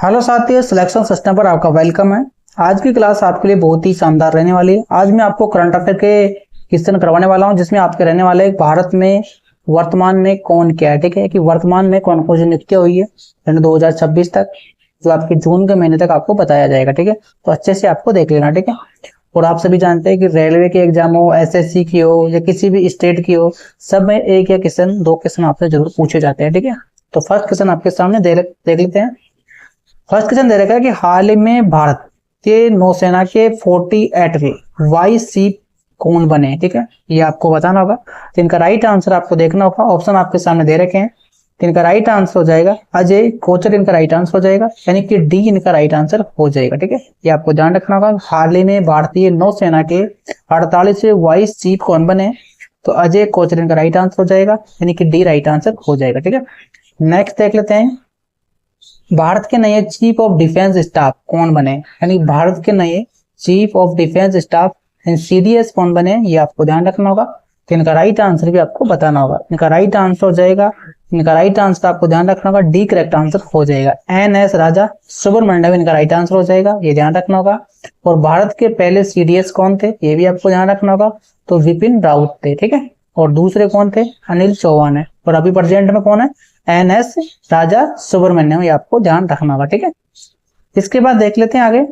Hello साथियों, selection system पर आपका वेलकम है। आज की क्लास आपके लिए बहुत ही शानदार रहने वाली है। आज मैं आपको करंट अफेयर के क्वेश्चन करवाने वाला हूं, जिसमें आपके रहने वाले भारत में वर्तमान में कौन क्या है। ठीक है कि वर्तमान में कौन कौन सी नियुक्तियां हुई है 2026 तक, जो आपके जून के महीने तक आपको बताया जाएगा। ठीक है, तो अच्छे से आपको देख लेना। ठीक है, और आप सभी जानते हैं कि रेलवे के एग्जाम हो, एसएससी की हो या किसी भी स्टेट की हो, सब में एक या क्वेश्चन दो क्वेश्चन आपसे जरूर पूछे जाते हैं। ठीक है, तो फर्स्ट क्वेश्चन आपके सामने देख लेते हैं। फर्स्ट क्वेश्चन दे रखा है कि हाल ही में भारत के नौसेना के 48वें वाइस चीफ कौन बने। ठीक है, ये आपको बताना होगा। तो इनका राइट आंसर आपको देखना होगा। ऑप्शन आपके सामने दे रखे हैं, तो इनका राइट आंसर हो जाएगा अजय कोचर। इनका राइट आंसर हो जाएगा, यानी कि डी इनका राइट आंसर हो जाएगा। ठीक है, ये आपको ध्यान रखना होगा। हाल ही में भारतीय नौसेना के 48वें वाइस चीफ कौन बने, तो अजय कोचर इनका राइट आंसर हो जाएगा, यानी कि डी राइट आंसर हो जाएगा। ठीक है, नेक्स्ट देख लेते हैं। भारत के नए चीफ ऑफ डिफेंस स्टाफ कौन बने, यानी भारत के नए chief of defence staff CDS कौन बने, ये आपको ध्यान रखना होगा। तो इनका राइट आंसर भी आपको बताना होगा। इनका राइट आंसर हो जाएगा, इनका राइट आंसर आपको ध्यान रखना होगा, डी करेक्ट आंसर हो जाएगा। एन.एस. राजा सुब्रमण्यम इनका राइट आंसर हो जाएगा, ये ध्यान रखना होगा। और भारत के पहले सीडीएस कौन थे, ये भी आपको ध्यान रखना होगा। तो विपिन रावत थे। ठीक है, और दूसरे कौन थे, अनिल चौहान है। और अभी प्रेजेंट में कौन है, एन.एस. राजा सुब्रमण्यम, ये आपको ध्यान रखना होगा। ठीक है, इसके बाद देख लेते हैं आगे।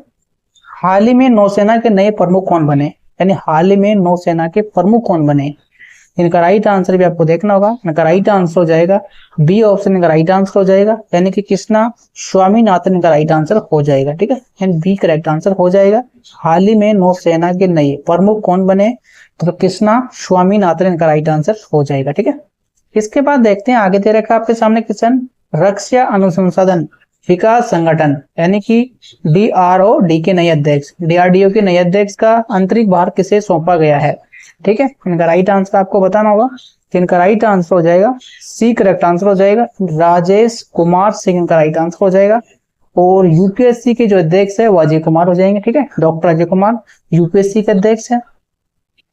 हाल ही में नौसेना के नए प्रमुख कौन बने, यानी हाल ही में नौसेना के प्रमुख कौन बने, इनका राइट आंसर भी आपको देखना होगा। इनका राइट आंसर हो जाएगा बी ऑप्शन, इनका राइट आंसर हो जाएगा, यानी कि कृष्णा स्वामीनाथन इनका राइट आंसर हो जाएगा। ठीक है, यानी बी करेक्ट आंसर हो जाएगा। हाल ही में नौसेना के नए प्रमुख कौन बने, तो कृष्णा स्वामीनाथन इनका राइट आंसर हो जाएगा। ठीक है, इसके बाद देखते हैं आगे दे रखा आपके सामने क्वेश्चन। रक्षा अनुसंधान विकास संगठन, यानी कि DROD के नए अध्यक्ष, DRDO के नए अध्यक्ष का अंतरिक्ष भार किसे सौंपा गया है। ठीक है, इनका राइट आंसर आपको बताना होगा। तो इनका राइट आंसर हो जाएगा सी करेक्ट आंसर हो जाएगा, राजेश कुमार सिंह इनका राइट आंसर हो जाएगा। और यूपीएससी के जो अध्यक्ष है वो अजय कुमार हो जाएंगे। ठीक है, डॉक्टर अजय कुमार यूपीएससी के अध्यक्ष है,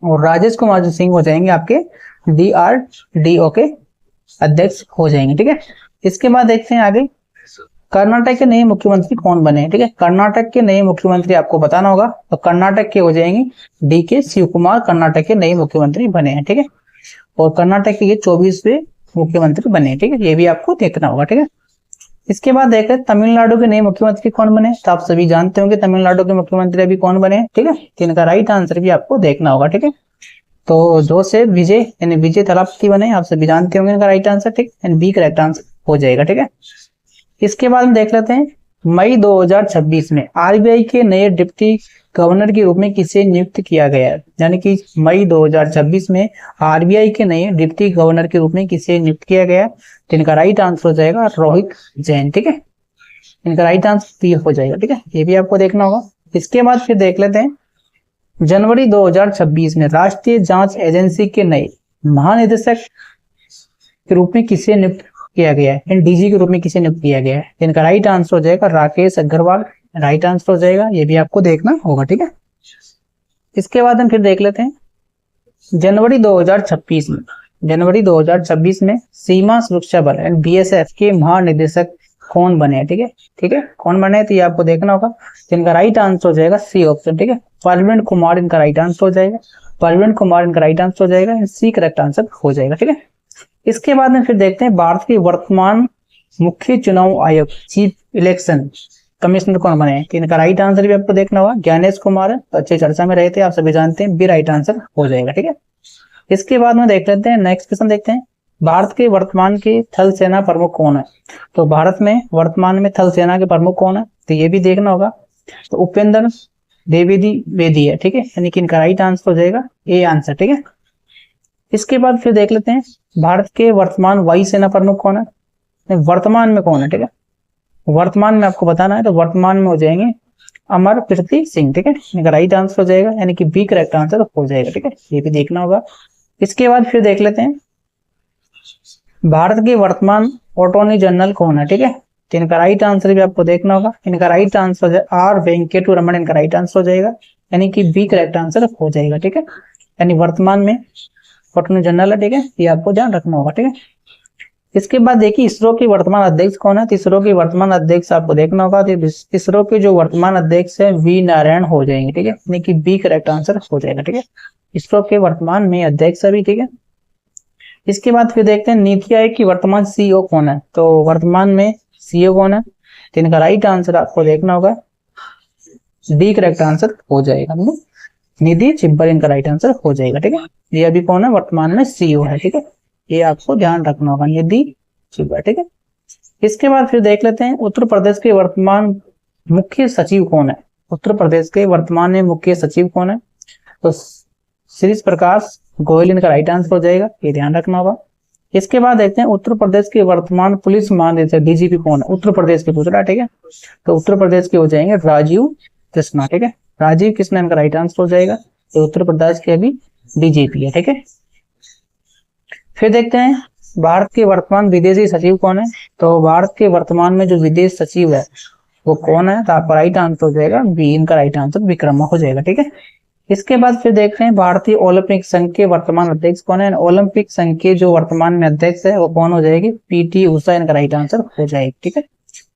और राजेश कुमार जो सिंह हो जाएंगे आपके DRDO के अध्यक्ष हो जाएंगे। ठीक है, इसके बाद देखते हैं आगे। कर्नाटक के नए मुख्यमंत्री कौन बने। ठीक है, कर्नाटक के नए मुख्यमंत्री आपको बताना होगा। तो कर्नाटक के हो जाएंगे DK शिव कुमार, कर्नाटक के नए मुख्यमंत्री बने हैं। ठीक है, और कर्नाटक के ये 24वें मुख्यमंत्री बने हैं। ठीक है, ये भी आपको देखना होगा। ठीक है, इसके बाद देख रहे तमिलनाडु के नए मुख्यमंत्री कौन बने। तो आप सभी जानते होंगे तमिलनाडु के मुख्यमंत्री अभी कौन बने। ठीक है, तो इनका राइट आंसर भी आपको देखना होगा। ठीक है, तो जोसेफ विजय यानी विजय थलापति बने, आप सभी जानते होंगे इनका राइट आंसर। ठीक, यानी बी करेक्ट आंसर हो जाएगा। ठीक है, इसके बाद हम देख लेते हैं। मई 2026 में आरबीआई के नए डिप्टी गवर्नर के रूप में किसे नियुक्त किया गया है, यानी कि मई 2026 में आरबीआई के नए डिप्टी गवर्नर के रूप में किसे नियुक्त किया गया है। तो इनका राइट आंसर हो जाएगा रोहित जैन। ठीक है, इनका राइट आंसर बी हो जाएगा। ठीक है, ये भी आपको देखना होगा। इसके बाद फिर देख लेते हैं। जनवरी 2026 में राष्ट्रीय जांच एजेंसी के नए महानिदेशक के रूप में किसे नियुक्त किया गया है, डीजी के रूप में किसे नियुक्त किया गया है। इनका राइट आंसर हो जाएगा राकेश अग्रवाल, राइट आंसर हो जाएगा, ये भी आपको देखना होगा। ठीक है, इसके बाद हम फिर देख लेते हैं। जनवरी 2026 में सीमा सुरक्षा बल BSF के महानिदेशक कौन बने। ठीक है, ठीक है, कौन बने तो ये आपको देखना होगा। इनका राइट आंसर हो जाएगा सी ऑप्शन। ठीक है, परवीन कुमार इनका राइट आंसर हो जाएगा, परवीन कुमार इनका राइट आंसर हो जाएगा, सी करेक्ट आंसर हो जाएगा। ठीक है, इसके बाद में फिर देखते हैं भारत के वर्तमान मुख्य चुनाव आयोग चीफ इलेक्शन कमिश्नर कौन बने। तो इनका राइट आंसर भी आपको देखना होगा। ज्ञानेश कुमार है, तो अच्छे चर्चा में रहे थे, आप सभी जानते हैं, बी राइट आंसर हो जाएगा। ठीक है, इसके बाद में देख लेते हैं नेक्स्ट क्वेश्चन देखते हैं। भारत के वर्तमान के थल सेना प्रमुख कौन है। तो भारत में वर्तमान में थल सेना के प्रमुख कौन है, तो ये भी देखना होगा। तो उपेंद्र द्विवेदी है। ठीक है, यानी कि इनका राइट आंसर हो जाएगा ए आंसर। ठीक है, इसके बाद फिर देख लेते हैं भारत के वर्तमान वायुसेना प्रमुख कौन है, वर्तमान में कौन है। ठीक है, वर्तमान में आपको बताना है, तो वर्तमान में हो जाएंगे अमरप्रीत सिंह। ठीक है, इनका राइट आंसर हो जाएगा, यानी कि बी करेक्ट आंसर हो जाएगा। ठीक है, ये भी देखना होगा। इसके बाद फिर देख लेते हैं भारत के वर्तमान अटॉर्नी जनरल कौन है। ठीक है, तो इनका राइट आंसर भी आपको देखना होगा। इनका राइट आंसर है आर वेंकटेश्वर रमन, इनका राइट आंसर हो जाएगा, यानी कि बी करेक्ट आंसर हो जाएगा। ठीक है, यानी वर्तमान में अटॉर्नी जनरल है। ठीक है, ये आपको ध्यान रखना होगा। ठीक है, इसके बाद देखिए इसरो के वर्तमान अध्यक्ष कौन है। तो इसरो के वर्तमान अध्यक्ष आपको देखना होगा। तो इसरो के जो वर्तमान अध्यक्ष है वी नारायण हो जाएंगे, ठीक है, यानी कि बी करेक्ट आंसर हो जाएगा, ठीक है। इसरो के वर्तमान में अध्यक्ष अभी, ठीक है। इसके बाद फिर देखते हैं नीति आयोग की वर्तमान सीईओ कौन है। तो वर्तमान में सीईओ कौन है, तो इनका राइट आंसर आपको देखना होगा, डी करेक्ट आंसर हो जाएगा, निधि चिब्बर इनका राइट आंसर हो जाएगा, ठीक है। ये अभी कौन है, वर्तमान में सीईओ है, ठीक है, ये आपको ध्यान रखना होगा, निधि चिब्बर, ठीक है। इसके बाद फिर देख लेते हैं उत्तर प्रदेश के वर्तमान मुख्य सचिव कौन है। उत्तर प्रदेश के वर्तमान में मुख्य सचिव कौन है, तो श्री प्रकाश गोयल इनका राइट आंसर हो जाएगा, ये ध्यान रखना होगा। इसके बाद देखते हैं उत्तर प्रदेश के वर्तमान पुलिस महानिदेशक डीजीपी कौन है। उत्तर प्रदेश के पूछ रहा है, ठीक है, तो उत्तर प्रदेश के हो जाएंगे राजीव कृष्णा, ठीक है, राजीव कृष्णा इनका राइट आंसर हो जाएगा। तो उत्तर प्रदेश के अभी डीजीपी है, ठीक है। फिर देखते हैं भारत के वर्तमान विदेशी सचिव कौन है। तो भारत के वर्तमान में जो विदेश सचिव है वो कौन है, तो आपका राइट आंसर हो जाएगा बी, इनका राइट आंसर विक्रमा हो जाएगा, ठीक है। इसके बाद फिर देखते हैं भारतीय ओलंपिक संघ के वर्तमान अध्यक्ष कौन है। ओलंपिक संघ के जो वर्तमान में अध्यक्ष है वो कौन हो जाएगी, पीटी उषा इनका राइट आंसर हो जाएगी, ठीक है।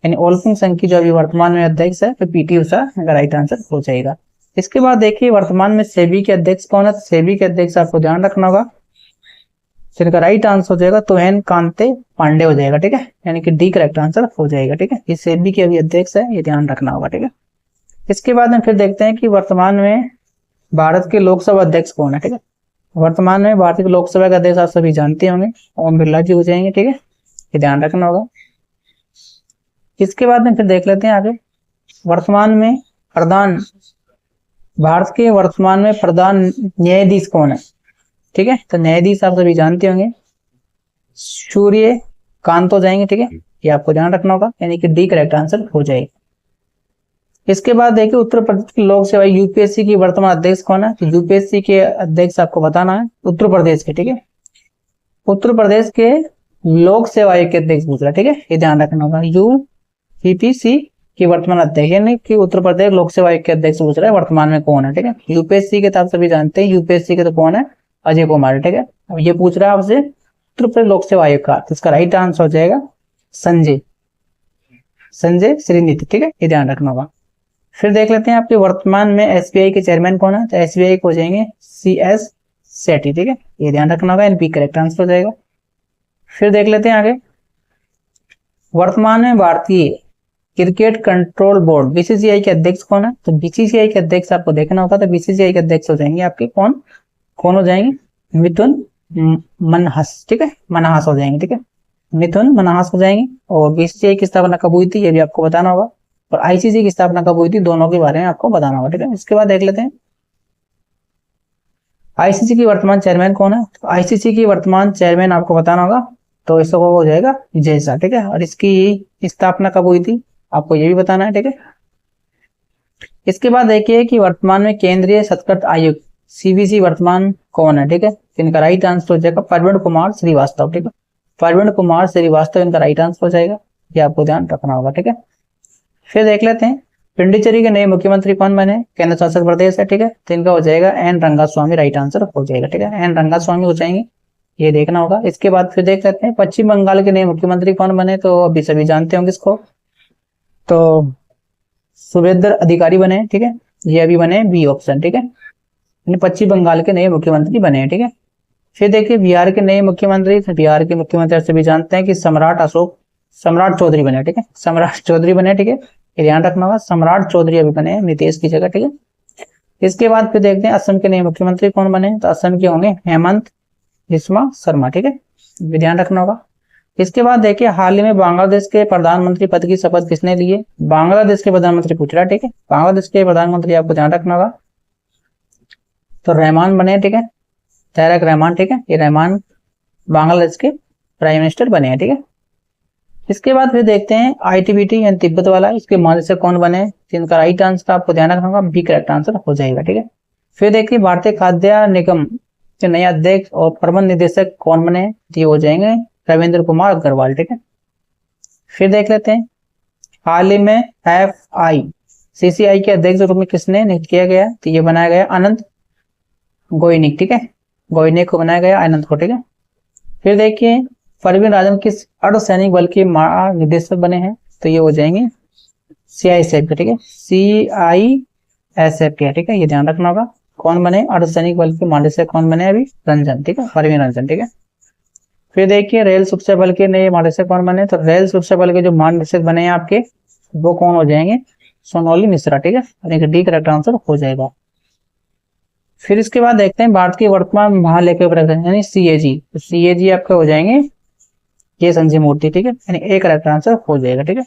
यानी ओलंपिक संघ की जो अभी वर्तमान में अध्यक्ष है तो पीटी उषा इनका राइट आंसर हो जाएगा। इसके बाद देखिए वर्तमान में सेबी के अध्यक्ष कौन है। सेबी के अध्यक्ष आपको ध्यान रखना होगा, इनका राइट आंसर हो जाएगा तोहेन कांते पांडे हो जाएगा, ठीक है, यानी कि डी करेक्ट आंसर हो जाएगा, ठीक है। ये सेबी के अभी अध्यक्ष है, ये ध्यान रखना होगा, ठीक है। इसके बाद में फिर देखते हैं कि वर्तमान में भारत के लोकसभा अध्यक्ष कौन है, ठीक है। वर्तमान में भारतीय लोकसभा के अध्यक्ष आप सभी जानते होंगे, ओम बिरला जी हो जाएंगे, ठीक है, ये ध्यान रखना होगा। इसके बाद में फिर देख लेते हैं आगे वर्तमान में भारत के वर्तमान में प्रधान न्यायाधीश कौन है, ठीक है। तो न्यायाधीश आप सभी जानते होंगे सूर्य कांत हो जाएंगे, ठीक है, ये आपको ध्यान रखना होगा, यानी कि डी करेक्ट आंसर हो जाएगा। इसके बाद देखिए उत्तर प्रदेश की लोक सेवा यूपीएससी की वर्तमान अध्यक्ष कौन है। तो यूपीएससी के अध्यक्ष आपको बताना है उत्तर प्रदेश के, ठीक है, उत्तर प्रदेश के लोक सेवा आयोग के अध्यक्ष पूछ रहा है, ठीक है, ये ध्यान रखना होगा। यूपीपीसी की वर्तमान अध्यक्ष यानी कि उत्तर प्रदेश लोक सेवा आयोग के अध्यक्ष पूछ रहा है वर्तमान में कौन है, ठीक है। यूपीएससी के तो आप सभी जानते हैं, यूपीएससी के तो कौन है, अजय कुमार, ठीक है। अब ये पूछ रहा है आपसे उत्तर प्रदेश लोक सेवा आयोग का, तो इसका राइट आंसर हो जाएगा संजय श्रीनिधि, ठीक है, ये ध्यान रखना होगा। फिर देख लेते हैं आपके वर्तमान में एसबीआई के चेयरमैन कौन है। तो एसबीआई को हो जाएंगे CS सेठी, ठीक है, ये ध्यान रखना होगा, एनपी करेक्ट आंसर हो जाएगा। फिर देख लेते हैं आगे वर्तमान में भारतीय क्रिकेट कंट्रोल बोर्ड बीसीसीआई के अध्यक्ष कौन है। तो बीसीसीआई के अध्यक्ष आपको देखना होगा, तो बीसीसीआई के अध्यक्ष हो जाएंगे आपके कौन हो जाएंगे, मिथुन मनहास, ठीक है, मनहास हो जाएंगे, ठीक है, मिथुन मनहास हो जाएंगे। और बीसीसीआई की स्थापना कब हुई थी ये भी आपको बताना होगा, और आईसीसी की स्थापना कब हुई थी, दोनों के बारे में आपको बताना होगा, ठीक है। इसके बाद देख लेते हैं आईसीसी की वर्तमान चेयरमैन कौन है। तो आईसीसी की वर्तमान चेयरमैन आपको बताना होगा, तो इसका हो जाएगा विजय शाह, ठीक है, और इसकी स्थापना कब हुई थी आपको ये भी बताना है, ठीक है। इसके बाद देखिए कि वर्तमान में केंद्रीय सतर्कता आयुक्त CBC वर्तमान कौन है, ठीक है, इनका राइट आंसर हो जाएगा प्रवीण कुमार श्रीवास्तव, ठीक है, प्रवीण कुमार श्रीवास्तव इनका राइट आंसर हो जाएगा, ये आपको ध्यान रखना होगा, ठीक है। फिर देख लेते हैं पुडुचेरी के नए मुख्यमंत्री कौन बने, केंद्र शासित प्रदेश है, ठीक है, तो इनका हो जाएगा एन रंगास्वामी, राइट आंसर हो जाएगा, ठीक है, एन रंगास्वामी हो जाएंगे, ये देखना होगा। इसके बाद फिर देख लेते हैं पश्चिम बंगाल के नए मुख्यमंत्री कौन बने। तो अभी सभी जानते होंगे इसको, तो सुवेंद्र अधिकारी बने, ठीक है, ये अभी बने बी ऑप्शन, ठीक है, पश्चिम बंगाल के नए मुख्यमंत्री बने हैं, ठीक है। फिर देखिए बिहार के नए मुख्यमंत्री, बिहार के मुख्यमंत्री सभी जानते हैं कि सम्राट चौधरी बने, ठीक है, सम्राट चौधरी बने, ठीक है, ये ध्यान रखना होगा, सम्राट चौधरी अभी बने हैं नीतीश की जगह, ठीक है। इसके बाद फिर देखते हैं असम के नए मुख्यमंत्री कौन बने। तो असम के होंगे हेमंत बिस्वा शर्मा, ठीक है, ये ध्यान रखना होगा। इसके बाद देखिए हाल ही में बांग्लादेश के प्रधानमंत्री पद की शपथ किसने ली है। बांग्लादेश के प्रधानमंत्री पूछ रहा है, ठीक है, बांग्लादेश के प्रधानमंत्री आपको ध्यान रखना होगा, तो रहमान बने, ठीक है, तारक रहमान, ठीक है, ये रहमान बांग्लादेश के प्राइम मिनिस्टर बने हैं, ठीक है। इसके बाद फिर देखते हैं ITBT यानी तिब्बत वाला, इसके महानिदेशक कौन बने, जिनका राइट आंसर आपको ध्यान रखना होगा, बी करेक्ट आंसर हो जाएगा, ठीक है। फिर देखिए भारतीय खाद्य निगम के नए अध्यक्ष और प्रबंध निदेशक कौन बने, ये हो जाएंगे रविंद्र कुमार अग्रवाल, ठीक है। फिर देख लेते हैं हाल ही में FICCI के अध्यक्ष रूप में किसने नियुक्त किया गया, तो ये बनाया गया अनंत गोयनिक, ठीक है, गोयनिक को बनाया गया अनंत को, ठीक है। फिर देखिए परवीन राजन किस अर्धसैनिक बल के महानिदेशक बने हैं? तो ये हो जाएंगे CISF के, ठीक है, CISF के, ठीक है, ये ध्यान रखना होगा। कौन बने अर्धसैनिक बल के महानिदेशक? कौन बने अभी? रंजन, ठीक है, परवीन रंजन, ठीक है। फिर देखिए रेल सुरक्षा बल के नए महानिदेशक कौन बने? तो रेल सुरक्षा बल के जो महानिदेशक बने हैं आपके, वो कौन हो जाएंगे? सोनोली मिश्रा, ठीक है, यानी कि डी करेक्ट आंसर हो जाएगा। फिर इसके बाद देखते हैं भारत के वर्तमान महालेखा परीक्षक यानी CAG, तो CAG आपके हो जाएंगे के संजय मूर्ति, ठीक है, यानी ए करेक्ट आंसर हो जाएगा, ठीक है।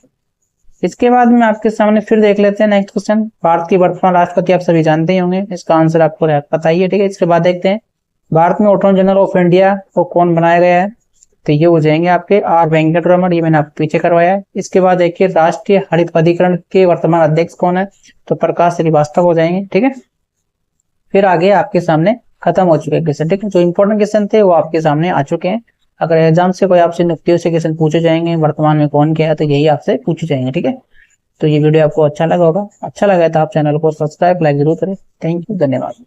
इसके बाद में आपके सामने फिर देख लेते हैं नेक्स्ट क्वेश्चन। भारत के वर्तमान राष्ट्रपति आप सभी जानते ही होंगे, इसका आंसर आपको पता ही है, ठीक है। इसके बाद देखते हैं भारत में अटॉर्नी जनरल ऑफ इंडिया को कौन बनाया गया है? तो ये हो जाएंगे आपके R वेंकट रमन, ये मैंने आपको पीछे करवाया है। इसके बाद देखिए राष्ट्रीय हरित प्राधिकरण के वर्तमान अध्यक्ष कौन है? तो प्रकाश श्रीवास्तव हो जाएंगे, ठीक है। फिर आगे आपके सामने खत्म हो चुके क्वेश्चन, ठीक है। जो इंपॉर्टेंट क्वेश्चन थे वो आपके सामने आ चुके हैं। अगर एग्जाम से कोई आपसे नुक्तियों से क्वेश्चन पूछे जाएंगे वर्तमान में कौन क्या है, तो यही आपसे पूछे जाएंगे, ठीक है। तो ये वीडियो आपको अच्छा लगा होगा, अच्छा लगा तो आप चैनल को सब्सक्राइब लाइक जरूर करें। थैंक यू, धन्यवाद।